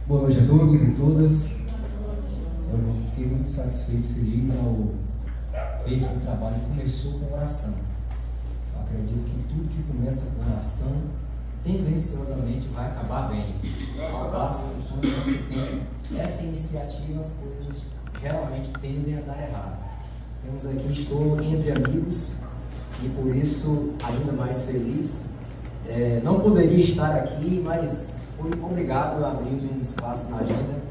Boa noite a todos e todas. Eu fiquei muito satisfeito, feliz ao ver que o trabalho começou com oração. Eu acredito que tudo que começa com oração, tendenciosamente vai acabar bem. Ao passo que quando você tem essa iniciativa, as coisas geralmente tendem a dar errado. Temos aqui, estou entre amigos e por isso ainda mais feliz. Não poderia estar aqui, mas fui obrigado a abrir um espaço na agenda,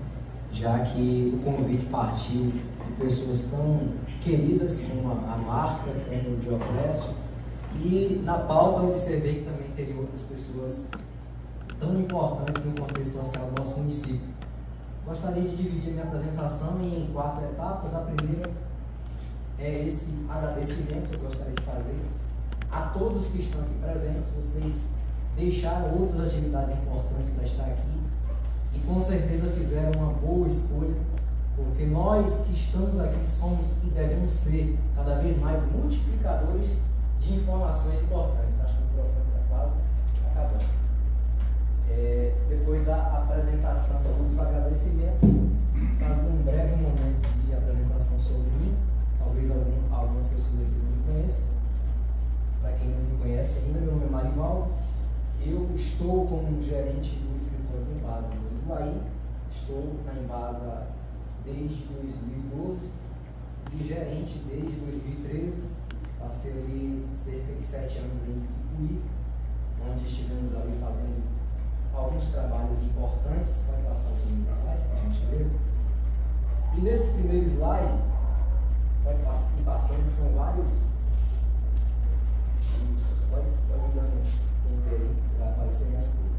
já que o convite partiu de pessoas tão queridas como a Marta, como o Dioclésio, e na pauta eu observei que também teria outras pessoas tão importantes no contexto social do nosso município. Gostaria de dividir minha apresentação em 4 etapas. A primeira é esse agradecimento que eu gostaria de fazer a todos que estão aqui presentes. Vocês deixaram outras atividades importantes para estar aqui e com certeza fizeram uma boa escolha, porque nós que estamos aqui somos e devemos ser cada vez mais multiplicadores de informações importantes. Acho que o microfone está quase acabando. Depois da apresentação dos agradecimentos, fazer um breve momento de apresentação sobre mim. Talvez algumas pessoas aqui não me conheçam. Para quem não me conhece ainda, meu nome é Marivaldo. Eu estou como gerente do escritório do Embasa no Iguaí. Estou na Embasa desde 2012 e gerente desde 2013. Passei ali cerca de 7 anos em Ipuí, onde estivemos ali fazendo alguns trabalhos importantes. Pode passar o primeiro slide, por gentileza. E nesse primeiro slide, pode ir passando, são vários. Pode ir dando para aparecer mais coisa.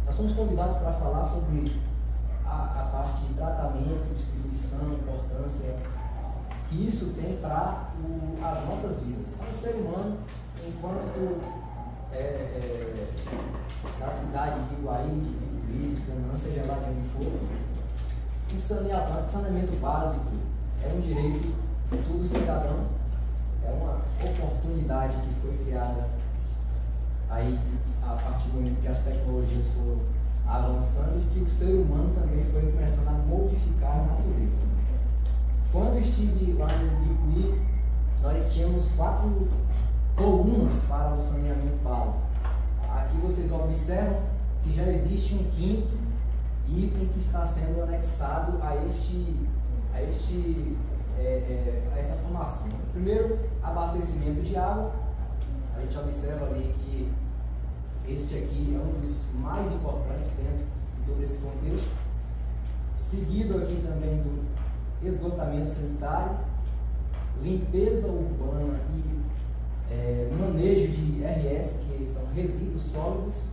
Nós somos convidados para falar sobre a parte de tratamento, distribuição, importância que isso tem para as nossas vidas. Para o ser humano, enquanto na cidade de Iguaí, de Ipuí, não seja lá de onde for, o saneamento básico é um direito de todo cidadão, é uma oportunidade que foi criada aí, a partir do momento que as tecnologias foram avançando e que o ser humano também foi começando a modificar a natureza. Quando estive lá no Ipuí, nós tínhamos 4 colunas para o saneamento básico. Aqui vocês observam que já existe um 5º item que está sendo anexado a esta formação. Primeiro, abastecimento de água. A gente observa ali que este aqui é um dos mais importantes dentro de todo esse contexto. Seguido aqui também do esgotamento sanitário, limpeza urbana e manejo de RS, que são resíduos sólidos,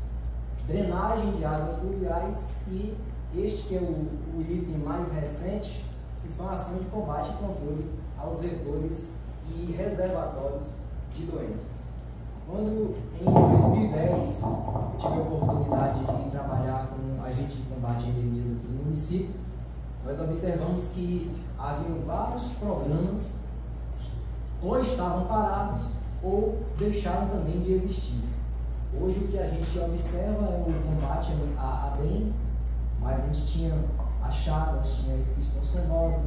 drenagem de águas pluviais e este que é o item mais recente, que são ações de combate e controle aos vetores e reservatórios de doenças. Quando em 2010 eu tive a oportunidade de trabalhar com agente de combate a endemias aqui no município, nós observamos que haviam vários programas que ou estavam parados ou deixaram também de existir. Hoje o que a gente observa é o combate à dengue, mas a gente tinha a chagas, tinha a esquistossomose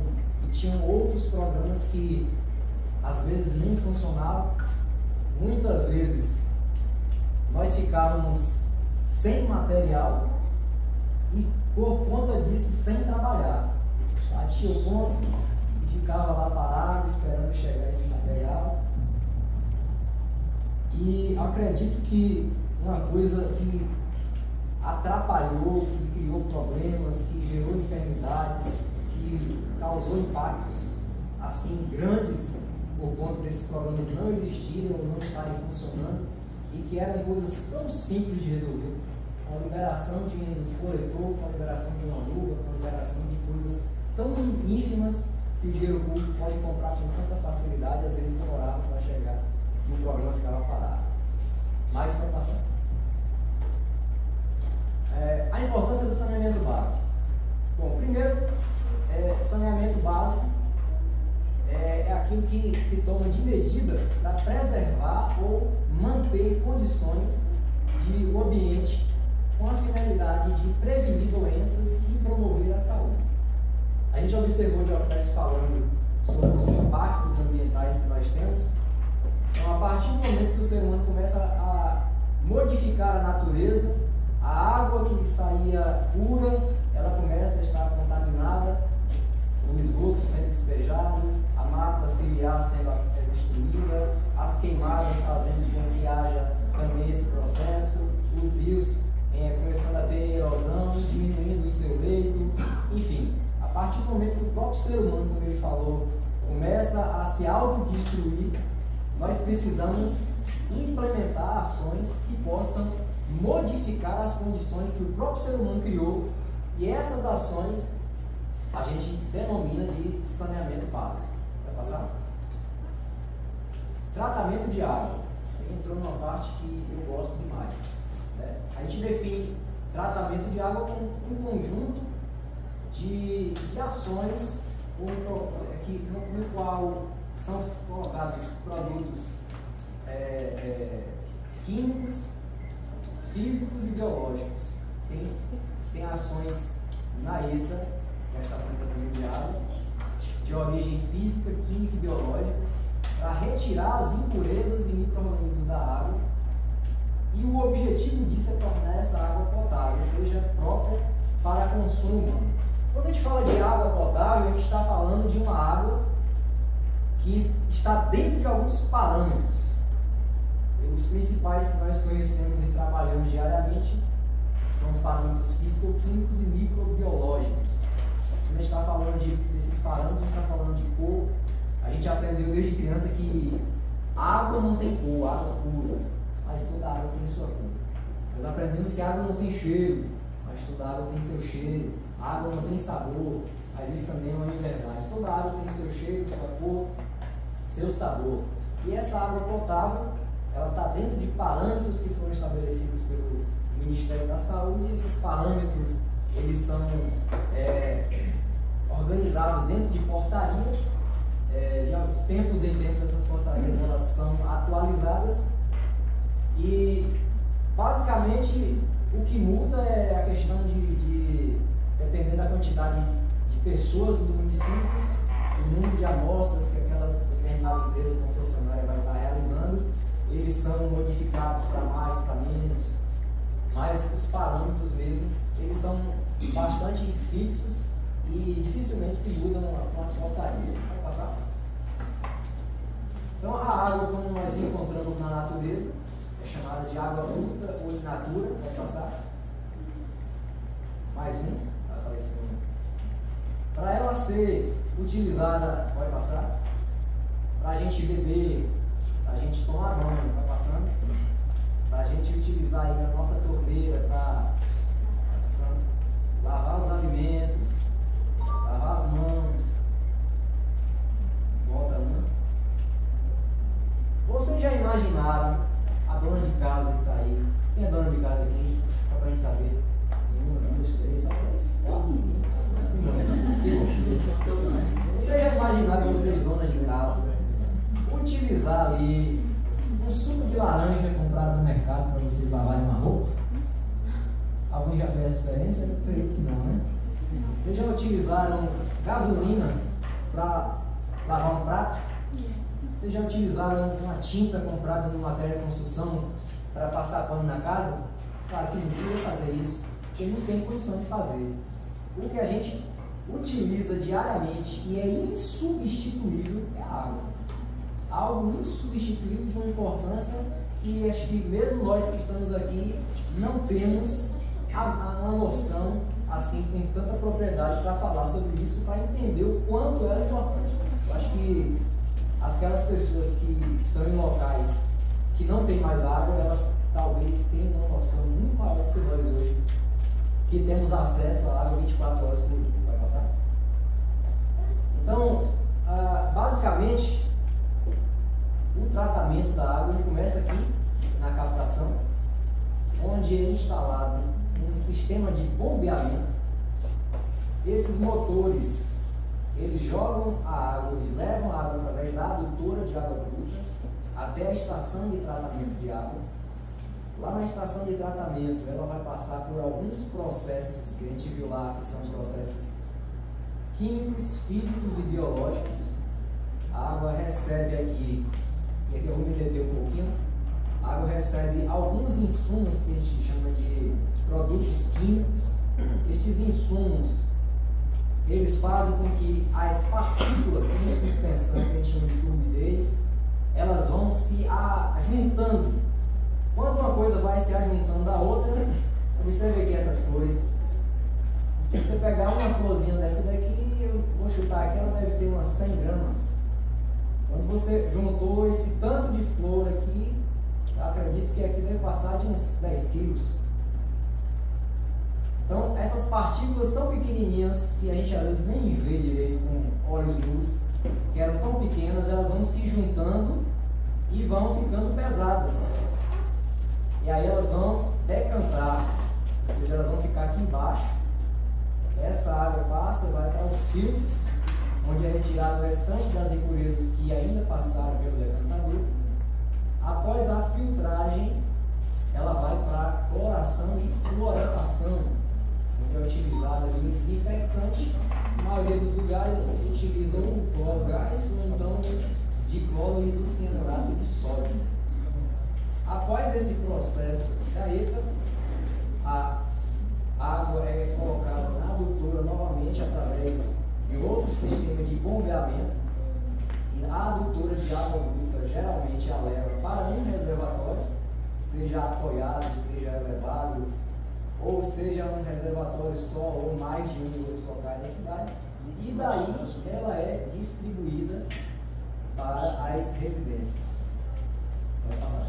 e tinham outros programas que às vezes nem funcionavam. Muitas vezes nós ficávamos sem material e por conta disso sem trabalhar. Batia o ponto e ficava lá parado esperando chegar esse material. E acredito que uma coisa que atrapalhou, que criou problemas, que gerou enfermidades, que causou impactos assim grandes por conta desses programas não existirem ou não estarem funcionando e que eram coisas tão simples de resolver, com a liberação de um coletor, com a liberação de uma luva, com a liberação de coisas tão ínfimas que o dinheiro público pode comprar com tanta facilidade, às vezes demorava para chegar e o programa ficava parado. Mas vai passar. A importância do saneamento básico. Bom, primeiro, saneamento básico é aquilo que se toma de medidas para preservar ou manter condições de um ambiente com a finalidade de prevenir doenças e gente observou de Dioclésio falando sobre os impactos ambientais que nós temos. Então, a partir do momento que o ser humano começa a modificar a natureza, a água que saía pura, ela começa a estar contaminada, o esgoto sendo despejado, a mata ciliar sendo destruída, as queimadas fazendo com que haja também esse processo, os rios começando a ter erosão, diminuindo o seu leito, enfim. A partir do momento que o próprio ser humano, como ele falou, começa a se autodestruir, nós precisamos implementar ações que possam modificar as condições que o próprio ser humano criou, e essas ações a gente denomina de saneamento básico. Vai passar? Tratamento de água. Ele entrou numa parte que eu gosto demais. Né? A gente define tratamento de água como um conjunto de ações no qual são colocados produtos químicos, físicos e biológicos. Tem ações na ETA, que é a Estação de Tratamento de Água, de origem física, química e biológica, para retirar as impurezas e micro-organismos da água, e o objetivo disso é tornar essa água potável, ou seja, própria para consumo humano. Quando a gente fala de água potável, a gente está falando de uma água que está dentro de alguns parâmetros. Os principais que nós conhecemos e trabalhamos diariamente são os parâmetros físico-químicos e microbiológicos. Quando a gente está falando desses parâmetros, a gente está falando de cor. A gente aprendeu desde criança que água não tem cor, água pura, mas toda água tem sua cor. Nós aprendemos que água não tem cheiro, mas toda água tem seu cheiro. A água não tem sabor, mas isso também é uma verdade. Toda água tem seu cheiro, sua cor, seu sabor. E essa água potável, ela está dentro de parâmetros que foram estabelecidos pelo Ministério da Saúde, e esses parâmetros eles são organizados dentro de portarias. De tempos em tempos essas portarias elas são atualizadas, e basicamente o que muda é a questão dependendo da quantidade de pessoas dos municípios, o número de amostras que aquela determinada empresa concessionária vai estar realizando, eles são modificados para mais, para menos, mas os parâmetros mesmo, eles são bastante fixos e dificilmente se mudam com as portarias. Vai passar? Então a água, como nós encontramos na natureza, é chamada de água bruta ou in natura. Vai passar? Mais um, está aparecendo. Para ela ser utilizada, vai passar? Para a gente beber, para a gente tomar banho, vai passando? Para a gente utilizar aí na nossa torneira para lavar os alimentos, lavar as mãos. Volta uma. Vocês já imaginaram a dona de casa que está aí? Quem é dona de casa aqui? Só para a gente saber. Tem 1, 2, 3, 4, 5. Vocês já imaginaram vocês, donas de casa, utilizar ali um suco de laranja comprado no mercado para vocês lavarem uma roupa? Alguém já fez essa experiência? Eu creio que não, né? Vocês já utilizaram gasolina para lavar um prato? Vocês já utilizaram uma tinta comprada no matéria de construção para passar pano na casa? Claro que ninguém ia fazer isso, porque não tem condição de fazer. O que a gente utiliza diariamente e é insubstituível é a água. Algo insubstituível de uma importância que acho que mesmo nós que estamos aqui não temos uma noção assim com tanta propriedade para falar sobre isso, para entender o quanto ela é importante. Eu acho que aquelas pessoas que estão em locais que não tem mais água, elas talvez tenham uma noção muito maior que nós hoje, que temos acesso à água 24 horas por dia. Vai passar? Então, basicamente, o tratamento da água ele começa aqui na captação, onde é instalado um sistema de bombeamento. Esses motores, eles jogam a água, eles levam a água através da adutora de água bruta até a estação de tratamento de água. Lá na estação de tratamento, ela vai passar por alguns processos que a gente viu lá, que são processos químicos, físicos e biológicos. A água recebe aqui, e aqui eu vou me deter um pouquinho, a água recebe alguns insumos que a gente chama de produtos químicos. Estes insumos, eles fazem com que as partículas em suspensão, que a gente chama de turbidez, elas vão se juntando. Quando uma coisa vai se ajuntando à outra, observe aqui essas flores. Se você pegar uma florzinha dessa daqui, eu vou chutar aqui, ela deve ter umas 100 gramas. Quando você juntou esse tanto de flor aqui, eu acredito que aqui deve passar de uns 10 quilos. Então, essas partículas tão pequenininhas, que a gente às vezes nem vê direito com olhos nus, que eram tão pequenas, elas vão se juntando e vão ficando pesadas. E aí elas vão decantar, ou seja, elas vão ficar aqui embaixo. Essa água passa e vai para os filtros, onde é retirado o restante das impurezas que ainda passaram pelo decantador. Após a filtragem, ela vai para a cloração e fluoretação, onde é utilizado ali um desinfectante. Na maioria dos lugares utilizam o cloro gás ou então dicloro e isocianato de sódio. Após esse processo de caeta, a água é colocada na adutora novamente através de outro sistema de bombeamento. E a adutora de água bruta geralmente a leva para um reservatório, seja apoiado, seja elevado, ou seja um reservatório só ou mais de um em outros locais da cidade. E daí ela é distribuída para as residências. Vai passar.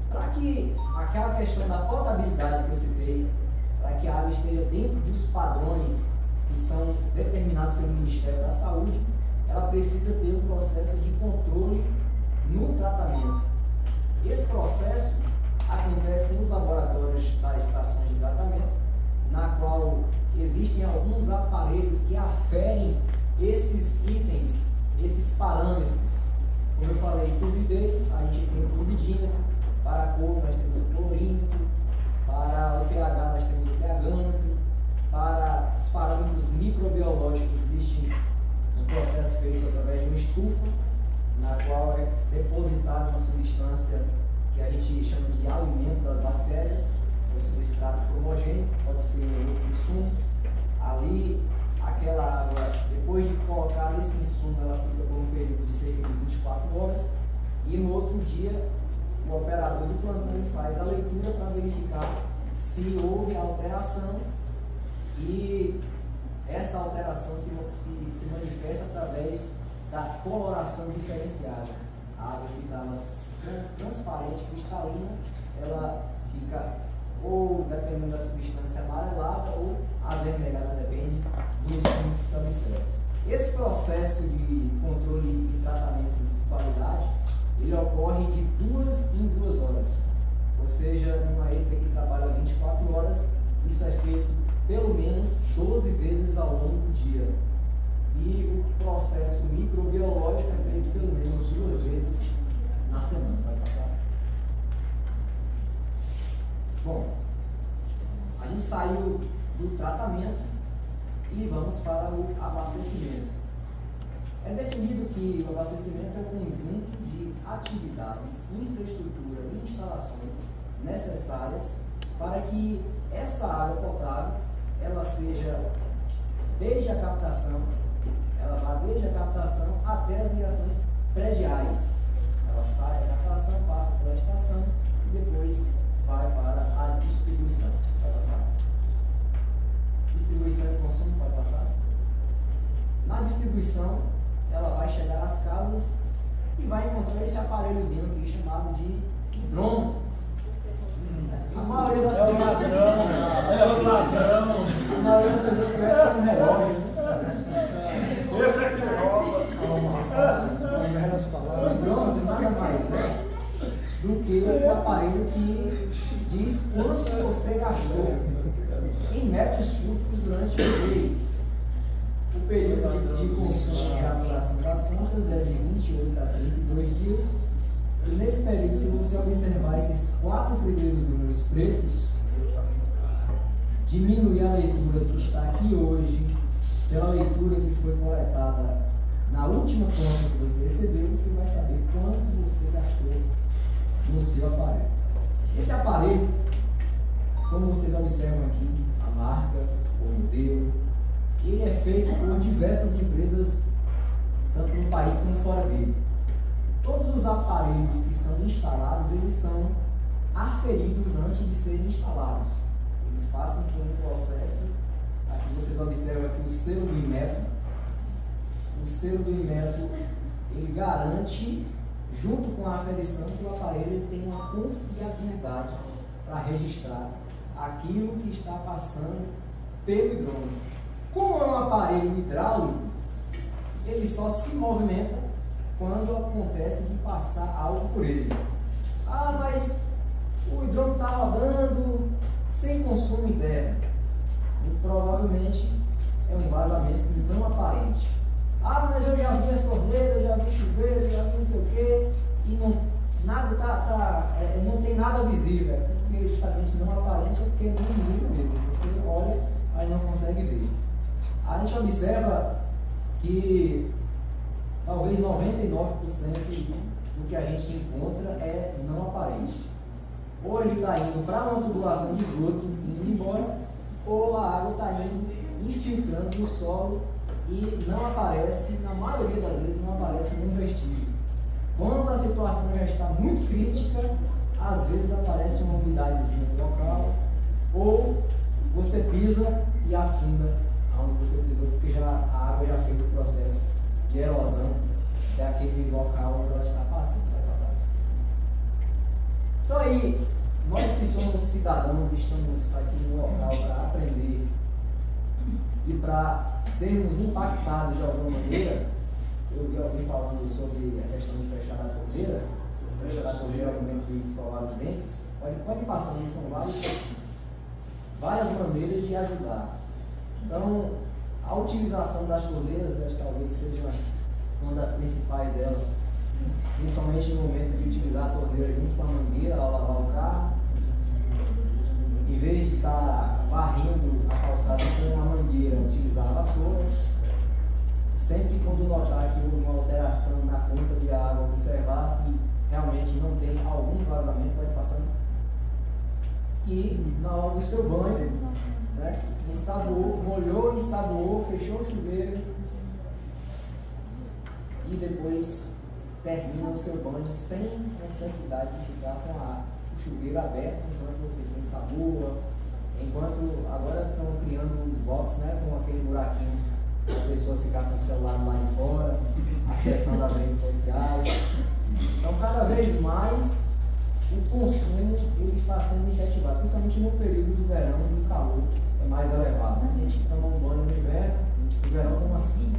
Para que aquela questão da potabilidade que eu citei, para que a água esteja dentro dos padrões que são determinados pelo Ministério da Saúde, ela precisa ter um processo de controle no tratamento. Esse processo acontece nos laboratórios das estações de tratamento, na qual existem alguns aparelhos que aferem esses itens, esses parâmetros. Como eu falei, turbidez, a gente tem o turbidímetro, para a cor nós temos o clorímetro, para o pH nós temos o pHômetro, para os parâmetros microbiológicos existe um processo feito através de uma estufa, na qual é depositada uma substância que a gente chama de alimento das bactérias, o substrato homogêneo, pode ser outro insumo. Ali, aquela água, depois de colocar esse insumo, ela fica por um período de cerca de 24 horas, e no outro dia, o operador do plantão faz a leitura para verificar se houve alteração, e essa alteração se manifesta através da coloração diferenciada. A água que estava transparente, cristalina, ela fica ou, dependendo da substância, amarelada ou avermelhada, depende do insumo que se observa. Esse processo de controle e tratamento de qualidade, ele ocorre de 2 em 2 horas. Ou seja, numa ETA que trabalha 24 horas, isso é feito pelo menos 12 vezes ao longo do dia. E o processo microbiológico é feito pelo menos 2 vezes na semana. Vai passar? Bom, a gente saiu do tratamento e vamos para o abastecimento. É definido que o abastecimento é um conjunto de atividades, infraestrutura e instalações necessárias para que essa água potável ela seja desde a captação, ela vai desde a captação até as ligações prediais. Ela sai da captação, passa pela estação e depois vai para a distribuição. Vai passar? Distribuição e consumo, vai passar? Na distribuição, ela vai chegar às casas e vai encontrar esse aparelhozinho aqui chamado de hidrômetro. A maioria das pessoas conhece como relógio. Esse aqui é O hidrômetro nada mais é do que o aparelho que diz quanto você gastou em metros cúbicos durante o mês. O período de consumo de apuração das contas é de 28 a 32 dias. E nesse período, se você observar esses 4 primeiros números pretos, diminuir a leitura que está aqui hoje, pela leitura que foi coletada na última conta que você recebeu, você vai saber quanto você gastou no seu aparelho. Esse aparelho, como vocês observam aqui, a marca, o modelo, ele é feito por diversas empresas, tanto no país como fora dele. Todos os aparelhos que são instalados, eles são aferidos antes de serem instalados. Eles passam por um processo. Aqui vocês observam aqui o selo do Inmetro. O selo do Inmetro, ele garante, junto com a aferição, que o aparelho ele tem uma confiabilidade para registrar aquilo que está passando pelo hidrômetro. Como é um aparelho hidráulico, ele só se movimenta quando acontece de passar algo por ele. Ah, mas o hidrômetro está rodando sem consumo interno. E provavelmente é um vazamento não aparente. Ah, mas eu já vi as torneiras, já vi chuveiro, já vi não sei o quê, e não tem nada visível. Porque justamente não aparente é porque não é visível mesmo. Você olha, mas não consegue ver. A gente observa que talvez 99% do que a gente encontra é não aparente. Ou ele está indo para uma tubulação de esgoto, indo embora, ou a água está indo, infiltrando no solo e não aparece, na maioria das vezes, não aparece nenhum vestígio. Quando a situação já está muito crítica, às vezes aparece uma umidadezinha no local, ou você pisa e afunda onde você pisou, porque a água já fez o processo de erosão daquele local onde ela está passando, vai passar. Então aí, nós que somos cidadãos, estamos aqui no local para aprender e para sermos impactados de alguma maneira. Eu vi alguém falando sobre a questão de fechar a torneira. Fechar a torneira é o momento de escovar os dentes. Pode passar, né? São várias maneiras de ajudar. Então, a utilização das torneiras, talvez seja uma das principais delas, principalmente no momento de utilizar a torneira junto com a mangueira ao lavar o carro. Em vez de estar varrendo a calçada com a mangueira, utilizar a vassoura. Sempre quando notar que houve uma alteração na conta de água, observar se realmente não tem algum vazamento, pode passar. E na hora do seu banho, né, ensaboou, molhou, ensaboou, fechou o chuveiro e depois termina o seu banho sem necessidade de ficar com o chuveiro aberto enquanto você se ensaboa. Enquanto agora estão criando os boxes, né, com aquele buraquinho para a pessoa ficar com o celular lá de fora, acessando as redes sociais. Então, cada vez mais o consumo ele está sendo incentivado, principalmente no período do verão, onde o calor é mais elevado. A gente toma um banho no inverno, no verão toma 5.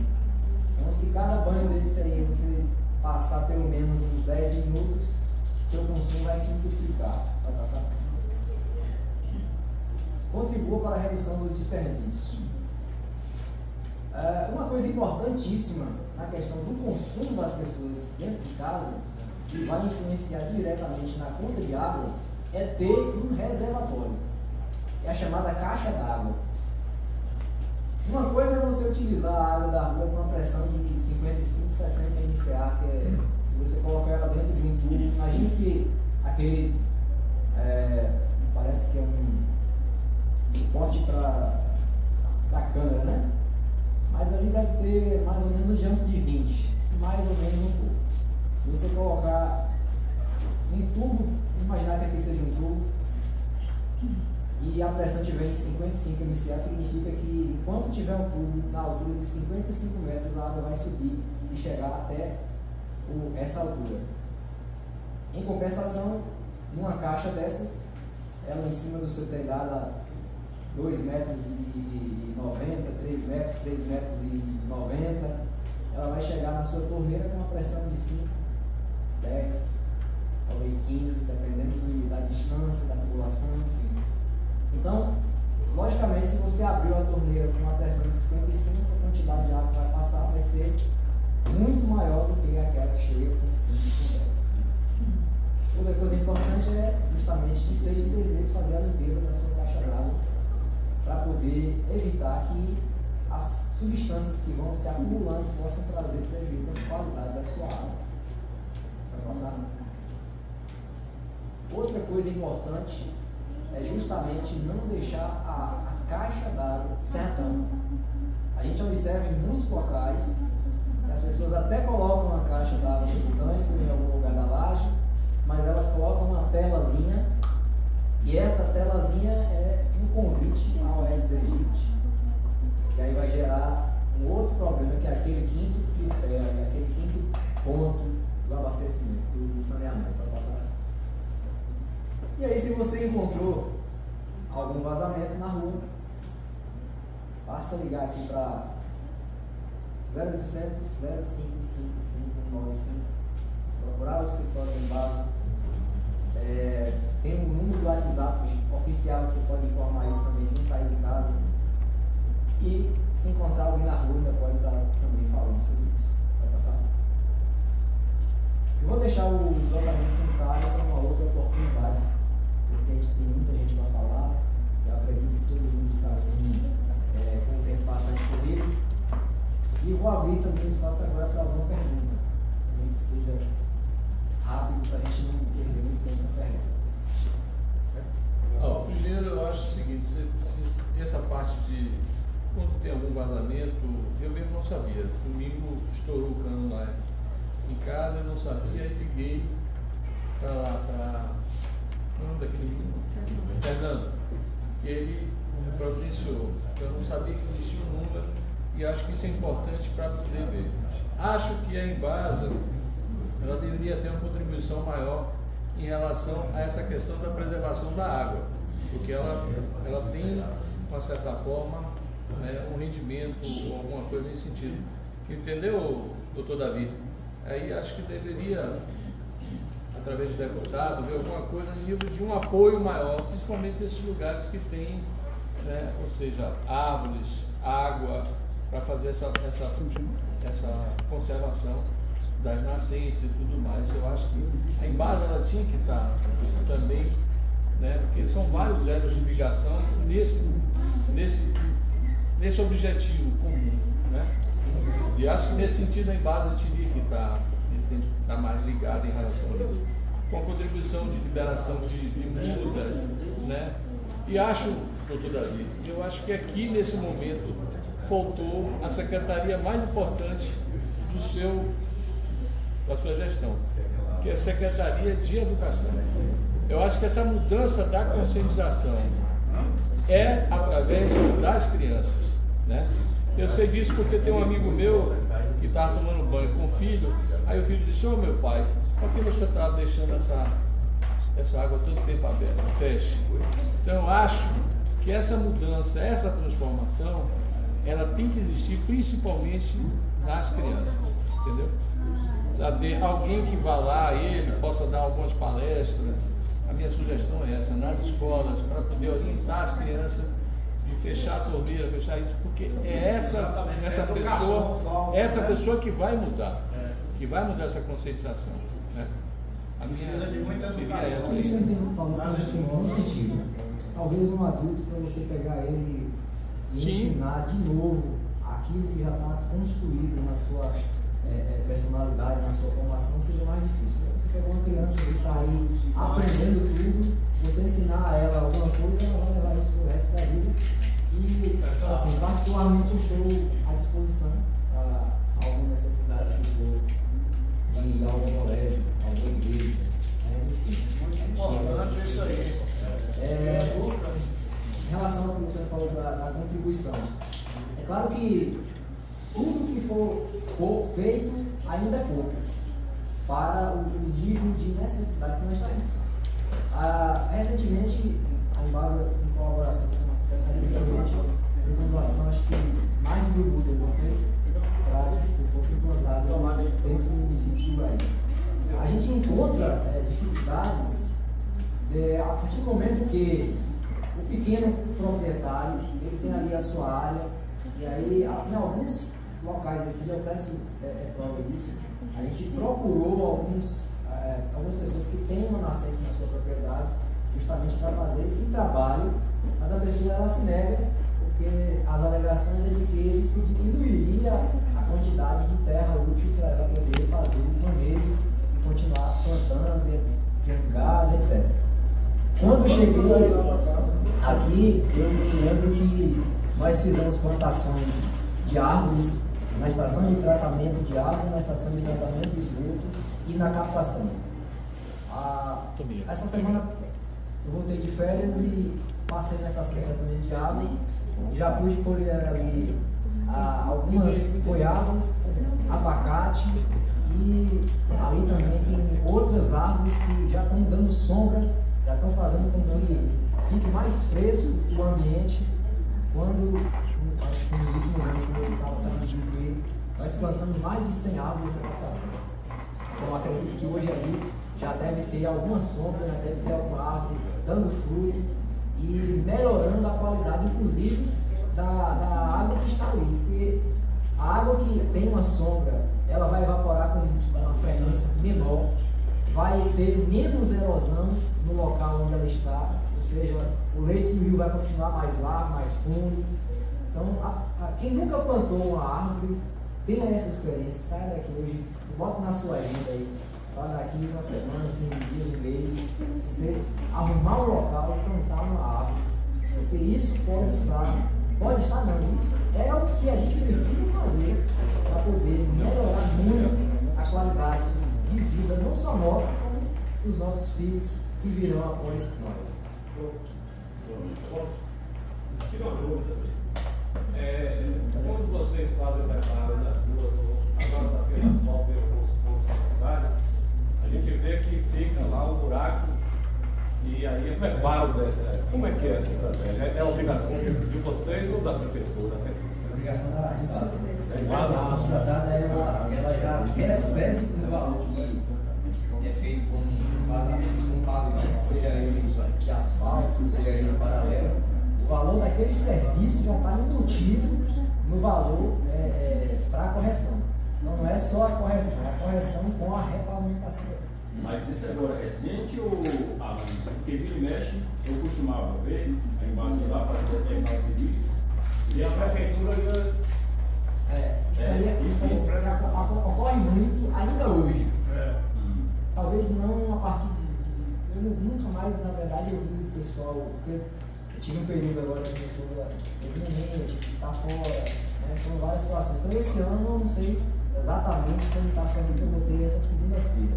Então, se cada banho desse aí você passar pelo menos uns 10 minutos, seu consumo vai quintuplicar. Vai passar. Contribua para a redução do desperdício. Uma coisa importantíssima na questão do consumo das pessoas dentro de casa, que vai influenciar diretamente na conta de água, é ter um reservatório, que é a chamada caixa d'água. Uma coisa é você utilizar a água da rua com uma pressão de 55, 60 MCA, que é, se você colocar ela dentro de um tubo, imagine que aquele, parece que é um suporte para câmera, né? Mas ali deve ter mais ou menos um diâmetro de 20, mais ou menos um pouco. Se você colocar um tubo, imaginar que aqui seja um tubo, e a pressão estiver em 55 MCA, significa que enquanto tiver um tubo na altura de 55 metros, a água vai subir e chegar até essa altura. Em compensação, numa caixa dessas, ela em cima do seu telhado a 2 metros e 90, 3 metros e 90, ela vai chegar na sua torneira com uma pressão de 5, 10, talvez 15, dependendo da distância, da tubulação, enfim. Então, logicamente, se você abriu a torneira com uma pressão de 55, a quantidade de água que vai passar vai ser muito maior do que aquela que chega com 5, com 10. Outra coisa importante é justamente de 6 em 6 meses fazer a limpeza da sua caixa d'água para poder evitar que as substâncias que vão se acumulando possam trazer prejuízo à qualidade da sua água. Vai passar? Outra coisa importante é justamente não deixar a caixa d'água sem a tampa. A gente observa em muitos locais que as pessoas até colocam a caixa d'água no tanque em algum lugar da laje, mas elas colocam uma telazinha, e essa telazinha é um convite ao Aedes aegypti. E aí vai gerar um outro problema, que é aquele quinto ponto do abastecimento, do saneamento. Vai passar. E aí, se você encontrou algum vazamento na rua, basta ligar aqui para 0800 055595, procurar o escritório de Embasa. Tem um número do WhatsApp oficial que você pode informar isso também sem sair de casa. E se encontrar alguém na rua, ainda pode estar também falando sobre isso. Vai passar? Eu vou deixar o deslocamento sanitário para uma outra oportunidade, porque a gente tem muita gente para falar. Eu acredito que todo mundo está assim, com o tempo bastante corrido. E vou abrir também o espaço agora para alguma pergunta, também que seja rápido, para a gente não perder muito tempo na pergunta. Primeiro, eu acho o seguinte: essa parte de quando tem algum vazamento, eu mesmo não sabia. Domingo estourou o cano lá em casa, eu não sabia, aí liguei para lá, para o nome daquele menino? Fernando, que ele me providenciou. Eu não sabia que existia um número e acho que isso é importante para poder ver. Acho que a Embasa ela deveria ter uma contribuição maior em relação a essa questão da preservação da água, porque ela tem, uma certa forma, um rendimento ou alguma coisa nesse sentido. Entendeu, doutor Davi? Aí acho que deveria, através de deputado, ver alguma coisa em nível de um apoio maior, principalmente nesses lugares que tem, ou seja, árvores, água, para fazer essa conservação das nascentes e tudo mais. Eu acho que a Embasa ela tinha que estar também, porque são vários elos de ligação nesse objetivo comum, E acho que nesse sentido a Embasa teria que estar mais ligada em relação a isso, com a contribuição de liberação de mudas, E acho, doutor Davi, eu acho que aqui nesse momento faltou a secretaria mais importante da sua gestão, que é a Secretaria de Educação. Eu acho que essa mudança da conscientização é através das crianças, Eu sei disso porque tem um amigo meu que estava tomando banho com o filho, aí o filho disse: ô meu pai, por que você está deixando essa água todo tempo aberta? Feche. Então eu acho que essa mudança, essa transformação, ela tem que existir principalmente nas crianças, entendeu? Ter alguém que vá lá, ele possa dar algumas palestras. A minha sugestão é essa, nas escolas, para poder orientar as crianças de fechar a torneira, fechar isso, porque é essa pessoa que vai mudar, essa conscientização, A minha seria essa. Isso eu falou tem um bom sentido. Talvez um adulto, para você pegar ele e ensinar de novo aquilo que já está construído na sua personalidade, na sua formação, seja mais difícil. Você pega uma criança que está aí aprendendo tudo, você ensinar a ela alguma coisa, ela vai levar isso para o resto da vida. E, assim, particularmente eu estou à disposição a alguma necessidade que for de ir a algum colégio, a alguma igreja, enfim. Em relação ao que você falou da contribuição, é claro que tudo que for feito ainda é pouco para o nível de necessidade que nós temos. Recentemente, a Embasa, em colaboração com a Secretaria de Ambiente, fez uma doação, acho que mais de 1000 mudas, não foi? Para que fossem implantadas dentro do município de Bahia. A gente encontra dificuldades a partir do momento que o pequeno proprietário ele tem ali a sua área, e aí em alguns locais aqui, eu presto prova disso, a gente procurou algumas pessoas que têm uma nascente na sua propriedade justamente para fazer esse trabalho, mas a pessoa ela se nega porque as alegações é de que isso diminuiria a quantidade de terra útil para ela poder fazer o manejo e continuar plantando, criando gado, etc. Quando eu cheguei aqui, eu me lembro que nós fizemos plantações de árvores na estação de tratamento de água, na estação de tratamento de esgoto e na captação. Essa semana eu voltei de férias e passei na estação de tratamento de água e já pude colher ali algumas goiabas, abacate e ali também tem outras árvores que já estão dando sombra, já estão fazendo com que fique mais fresco o ambiente. Quando, acho que nos últimos anos, quando eu estava saindo de Ipuí, nós plantamos mais de 100 árvores na captação. Então acredito que hoje ali já deve ter alguma sombra, já deve ter alguma árvore dando fruto e melhorando a qualidade, inclusive, da água que está ali. Porque a água que tem uma sombra, ela vai evaporar com uma frequência menor, vai ter menos erosão no local onde ela está, ou seja, o leito do rio vai continuar mais largo, mais fundo. Então, quem nunca plantou uma árvore, tenha essa experiência, saia daqui hoje, bota na sua agenda aí, para daqui uma semana, 15 dias, um mês, você arrumar um local e plantar uma árvore, porque isso pode estar não, isso é o que a gente precisa fazer para poder melhorar muito a qualidade de vida, não só nossa, como dos nossos filhos que virão após nós. Tira uma dúvida. Quando vocês fazem o preparo da rua, agora da Feira Atual, pelos pontos da cidade, a gente vê que fica lá o buraco e aí o preparo, como é que é essa estratégia? É obrigação de vocês ou da prefeitura? É obrigação da Embasa. A Embasa? A contratada ela já recebe o valor que é feito com um vazamento com pavimento, seja ele de asfalto, seja ele paralelo. O valor daquele serviço já está embutido no valor para a correção. Então não é só a correção, é a correção com a repavimentação. Mas isso agora é recente ou porque vira e mexe, eu costumava ver a Embasa lá fazer determinado serviço e a prefeitura Isso aí ocorre muito ainda hoje. Talvez não a partir de. Eu nunca mais, na verdade, eu vi o pessoal. Eu tive um período agora que minha esposa teve neném, eu tive que estar fora, né? Foram várias situações. Então esse ano eu não sei exatamente como está falando que eu botei essa segunda-feira.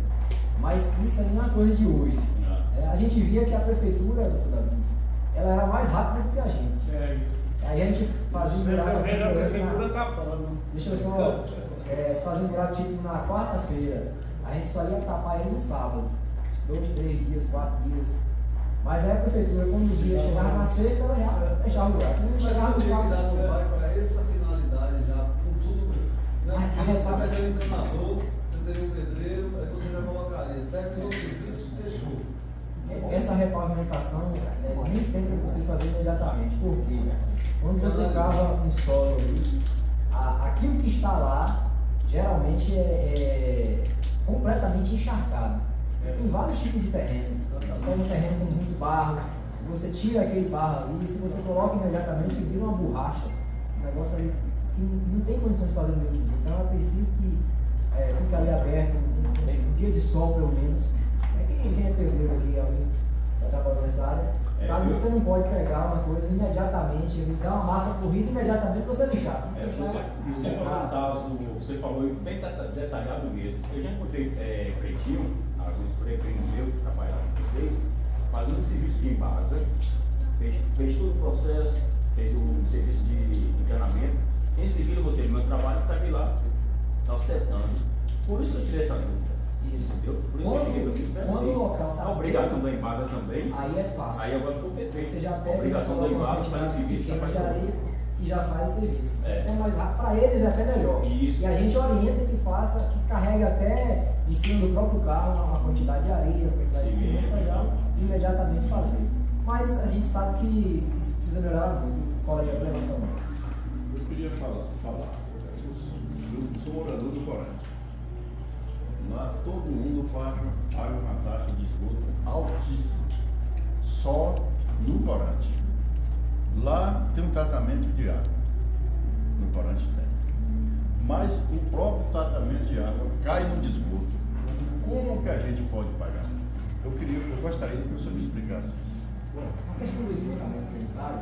Mas isso aí não é uma coisa de hoje. A gente via que a prefeitura, doutor Davi, ela era mais rápida do que a gente. Aí a gente fazia um buraco. A prefeitura está falando. Deixa eu só fazer um buraco tipo na quarta-feira. A gente só ia tapar ele no sábado. 2, 3 dias, 4 dias. Mas aí a prefeitura, quando via, chegava na sexta, ela já fechava o buraco. Quando chegava no sábado. Já não vai para essa finalidade, já com tudo. Você vai ter um encanador, você teria um pedreiro, aí você já colocaria. Terminou o serviço, fechou. Essa repavimentação nem sempre é possível fazer imediatamente. Por quê? Quando você cava um solo ali, aquilo que está lá geralmente é completamente encharcado. Tem vários tipos de terreno. Pega um terreno com muito barro, você tira aquele barro ali, se você coloca imediatamente, vira uma borracha. Um negócio ali que não tem condição de fazer no mesmo dia. Então é preciso que fique ali aberto um dia de sol pelo menos. Quem é pedreiro aqui, alguém que está trabalhando nessa área, sabe que você não pode pegar uma coisa imediatamente, dar uma massa corrida imediatamente para você lixar. Você falou um caso, você falou bem detalhado mesmo. Eu já encontrei pretinho, às vezes prefeito meu, que trabalha com vocês, fazendo um serviço de Embasa, fez todo o processo, fez um serviço de encanamento. Em seguida eu botei no meu trabalho e estava lá, setando. Por isso eu tirei essa dúvida. Isso. Por isso quando o local está a obrigação da Embasa também. Aí é fácil. Aí agora ficou perfeito. Você já a pega obrigação da Embasa faz o serviço de areia e já faz o serviço. Mas para eles é até melhor. Isso. E a gente orienta que faça, que carregue até em cima do próprio carro uma quantidade de areia, uma quantidade de cimento para já imediatamente fazer. Mas a gente sabe que isso precisa melhorar muito. O colega levanta a mão. Eu queria falar. Eu sou morador do Corante. Lá todo mundo paga uma taxa de esgoto altíssima. Só no Corante. Lá tem um tratamento de água, no corante tem. Mas o próprio tratamento de água cai no esgoto. Como que a gente pode pagar? Eu gostaria que o professor me explicasse isso. A questão do esgotamento sanitário,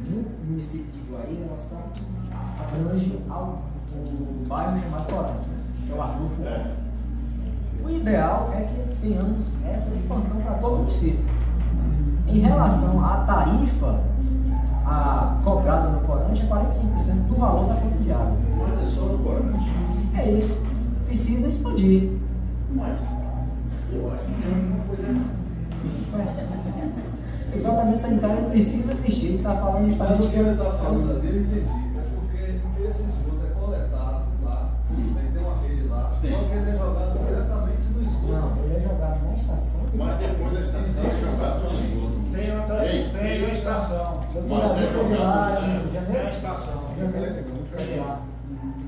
no município de Iguaí, nós abrange o bairro chamado Corante, né? Que é o Arnulfo. O ideal é que tenhamos essa expansão para todo o município. Em relação à tarifa cobrada no corante, é 45% do valor da conta de água. Mas é só no corante. É isso. Precisa expandir. Mas eu acho que tem alguma coisa errada. O esgotamento sanitário precisa existir. Ele está falando Mas justamente o que ele está falando ali, eu entendi. É porque esse esgoto é coletado lá, tem uma rede lá, só que ele é jogado diretamente no esgoto. Não, ele é jogado na estação. Mas depois da estação é jogado no esgoto. Tem a estação. Mas é jogado Tem a estação.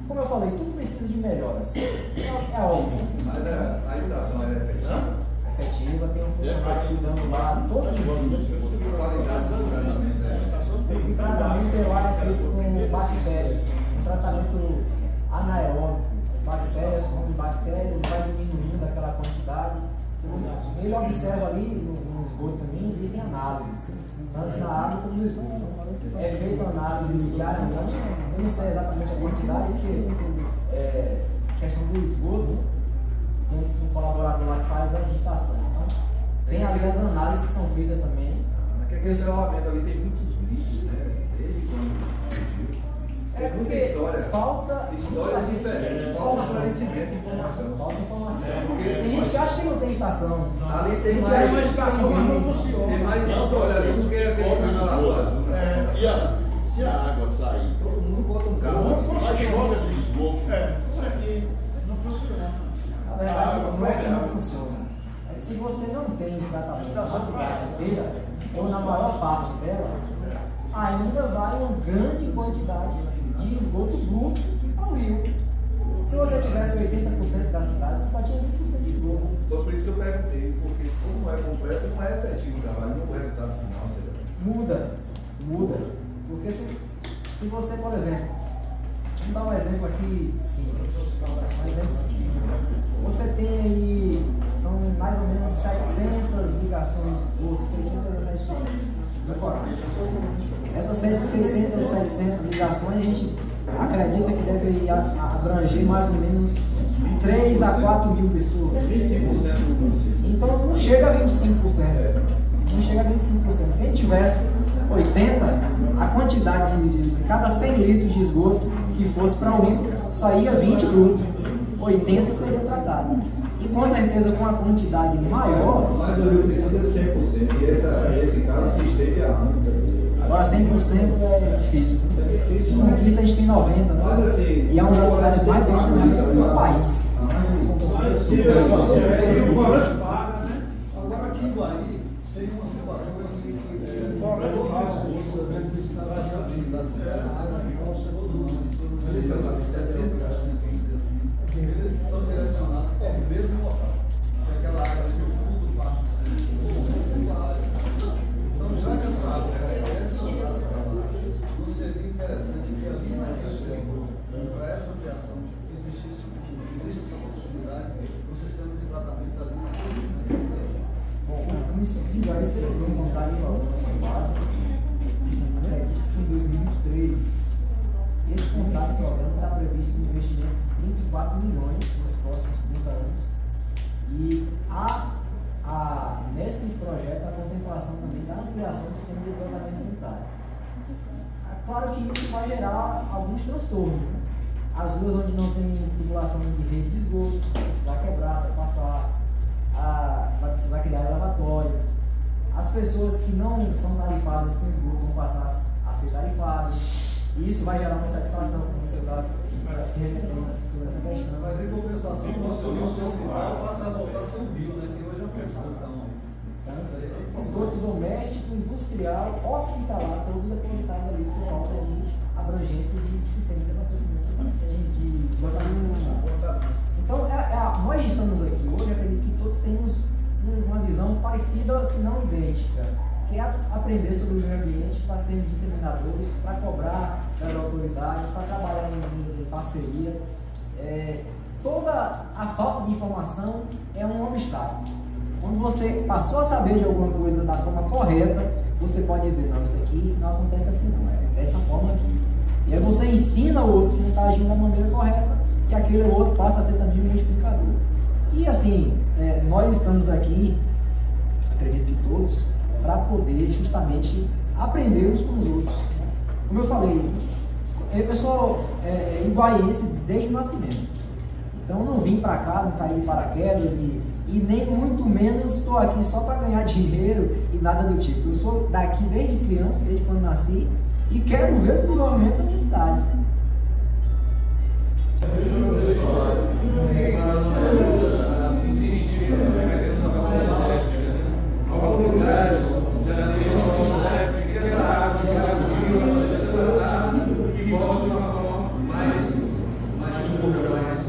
Como eu falei, tudo precisa de melhoras. Isso é óbvio. Mas a estação é efetiva. Efetiva, tem um funcionário cuidando lá todos os dias. Qualidade do tratamento é O tratamento lá é feito com bactérias. Um tratamento anaeróbico. As bactérias comem bactérias e vai diminuindo aquela quantidade. Ele observa ali no esgoto também, existem análises, tanto na água como no esgoto. É feita análises diariamente, eu não sei exatamente a quantidade, porque questão do esgoto, tem um colaborador lá que faz a digitação. Então, tem ali as análises que são feitas também. Porque aquele isolamento ali tem muitos bichos, né? Desde quando surgiu. É porque falta história diferente, falta esclarecimento de informação. Falta informação. Porque Tem gente que acha que não tem estação. ali tem Gente, mais é uma estação, mas não funciona. Tem mais história ali do que aquele canal azul. E se a água sair, Todo mundo conta um caso. mas joga do esgoto. Por aqui não funciona. Na verdade, não é que não funciona. É que se você não tem tratamento na cidade inteira, ou na maior parte dela, ainda vai uma grande quantidade de esgoto bruto ao rio. Se você tivesse 80% da cidade, você só tinha 20% de esgoto. Então por isso que eu perguntei, porque se não é completo, não é efetivo o trabalho, não é o resultado final, entendeu? Muda. Porque se você, por exemplo, vou dar um exemplo aqui simples. Um exemplo simples. Você tem aí, são mais ou menos 700 ligações de esgoto, 600 a 700 no Corante. Essas 700 ligações, a gente acredita que deve abranger mais ou menos 3 a 4 mil pessoas. 25% do município. Então não chega a 25%. Não chega a 25%. Se a gente tivesse 80%, a quantidade de cada 100 litros de esgoto que fosse para o rio, saía 20 brutos. 80 seria tratado. E com certeza com a quantidade maior. Mas o rio precisa de 100%, e esse caso se estende a anos. Agora 100% é difícil. No Conquista a gente tem 90%, né? Mas assim, E é uma das cidades mais bem servidas do país. Agora aqui em Iguaí, tem uma situação assim que eles são direcionados para o mesmo local. Aquela área que o fundo parte do serviço. Então, já que essa área é direcionada para lá, não seria interessante que ali na região, para essa ampliação, existe essa possibilidade do sistema de tratamento ali na região? Bom, o município de Iguaí celebrou um contrato de valorização básica, acredito que em 2023. Esse contrato de programa está previsto um investimento de 34 milhões nos próximos 30 anos. E nesse projeto, a contemplação também da ampliação do sistema de esgotamento sanitário. É claro que isso vai gerar alguns transtornos. Né? As ruas onde não tem tubulação de rede de esgoto, vai precisar quebrar, vai passar, vai precisar criar lavatórias. As pessoas que não são tarifadas com esgoto vão passar a ser tarifadas. E isso vai gerar uma insatisfação, como o senhor está se remetendo sobre essa questão. Mas em compensação, o seu sinal passa a voltar a ser um rio, né? Que hoje é um pessoal. Esgoto doméstico, industrial, hospitalar, todo depositado ali por falta de abrangência de sistema de abastecimento de esgotamento sanitário. Então, nós estamos aqui hoje, acredito que todos temos uma visão parecida, se não idêntica. que é aprender sobre o meio ambiente para serem disseminadores, para cobrar das autoridades, para trabalhar em parceria. Toda a falta de informação é um obstáculo. Quando você passou a saber de alguma coisa da forma correta, você pode dizer, não, isso aqui não acontece assim não, é dessa forma aqui. E aí você ensina o outro que não está agindo da maneira correta, que aquele outro passa a ser também um multiplicador. E assim, nós estamos aqui, acredito que todos, para poder justamente aprender uns com os outros. Como eu falei, eu sou iguaiense desde o nascimento. Então eu não vim para cá, não caí de paraquedas e nem muito menos estou aqui só para ganhar dinheiro e nada do tipo. Eu sou daqui desde criança, desde quando nasci, e quero ver o desenvolvimento da minha cidade. Alguns lugares que voltam de uma forma mais pura, mais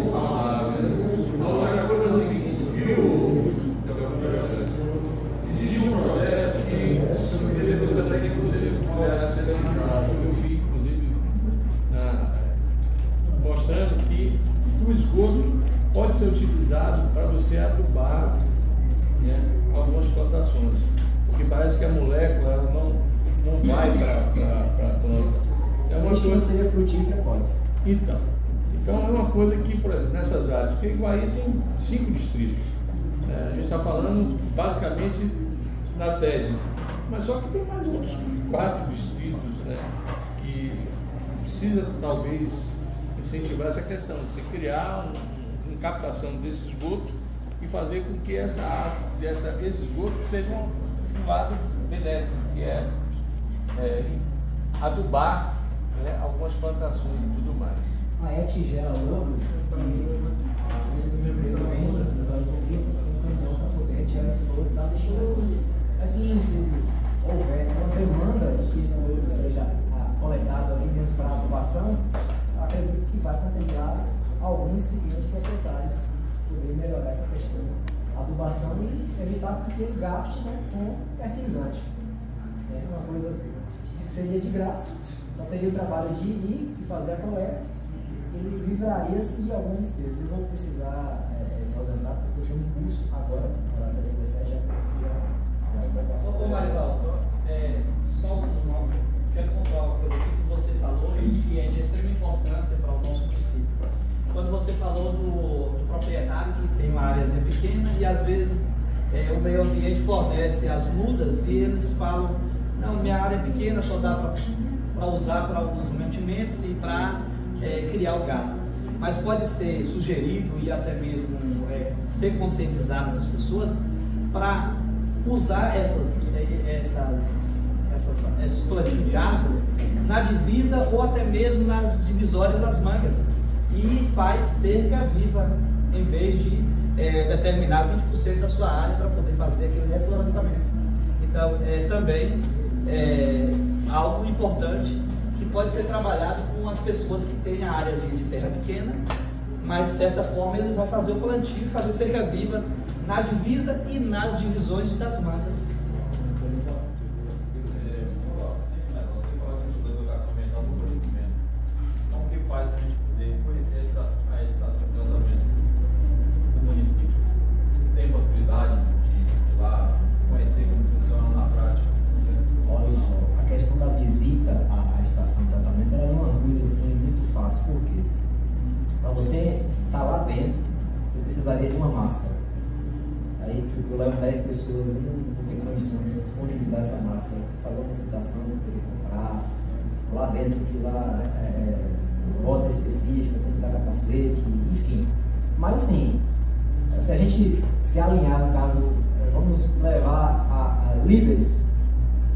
saudável. Outra coisa é o seguinte, existe um projeto que até que você eu vi, inclusive, mostrando que o esgoto pode ser utilizado para você adubar, né, algumas plantações, porque parece que a molécula ela não vai para a planta. É uma Acho que não coisa... seria frutífera, pode. Então é uma coisa que, por exemplo, nessas áreas, porque Iguaí tem 5 distritos, a gente está falando basicamente na sede, mas só que tem mais outros 4 distritos, né, que precisa talvez incentivar essa questão de se criar uma captação desse esgoto e fazer com que esse esgoto seja um lado benéfico, que é adubar, né, algumas plantações e tudo mais. A ET gera lodo e a minha empresa vem da conquista com um caminhão para poder retirar esse lodo e tal, deixando assim. Mas se o município houver uma demanda de que esse lodo seja coletado ali mesmo para adubação, eu acredito que vai contemplar alguns pequenos proprietários poder melhorar essa questão da adubação e evitar que ele gaste, né, com fertilizante. É uma coisa que seria de graça, só teria o trabalho de ir e fazer a coleta, ele livraria-se de algumas despesas. Eu vou precisar me ausentar porque eu tenho um curso agora, na hora das 17 Ô Marivaldo, quero contar uma coisa aqui que você falou e que é de extrema importância para o nosso município. Quando você falou do proprietário que tem uma áreazinha pequena e às vezes o meio ambiente fornece as mudas e eles falam, não, minha área é pequena, só dá para usar para os mantimentos e para criar o gado. Mas pode ser sugerido e até mesmo ser conscientizado essas pessoas para usar esses plantios de árvore na divisa ou até mesmo nas divisórias das mangas e faz cerca viva em vez de determinar 20% da sua área para poder fazer aquele reflorestamento. Então também algo importante que pode ser trabalhado com as pessoas que têm a área de terra pequena, mas de certa forma ele vai fazer o plantio e fazer cerca viva na divisa e nas divisões das mangas. Você fala da educação ambiental do conhecimento. Como que faz para a gente poder conhecer a estação de tratamento do município? Tem possibilidade de ir lá conhecer como funciona na prática? Olha só, a questão da visita à estação de tratamento era uma coisa assim muito fácil, porque para você estar lá dentro, você precisaria de uma máscara. Aí eu levo 10 pessoas, eu não tenho condição de disponibilizar essa máscara, fazer uma licitação para poder comprar. Lá dentro tem que usar bota específica, tem que usar capacete, enfim. Mas assim, se a gente se alinhar, no caso, vamos levar a líderes,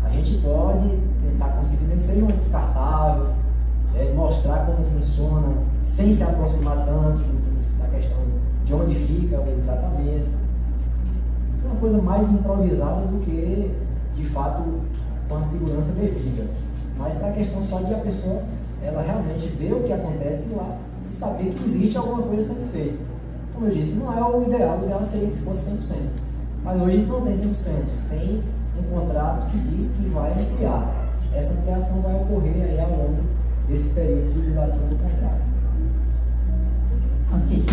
a gente pode tentar conseguir, nem que seja uma descartável, mostrar como funciona, sem se aproximar tanto da questão de onde fica o tratamento. É uma coisa mais improvisada do que, de fato, com a segurança devida. Mas para a questão só de a pessoa, ela realmente ver o que acontece lá e saber que existe alguma coisa sendo feita. Como eu disse, não é o ideal seria que fosse 100%. Mas hoje não tem 100%. Tem um contrato que diz que vai ampliar. Essa ampliação vai ocorrer aí ao longo desse período de duração do contrato. Ok.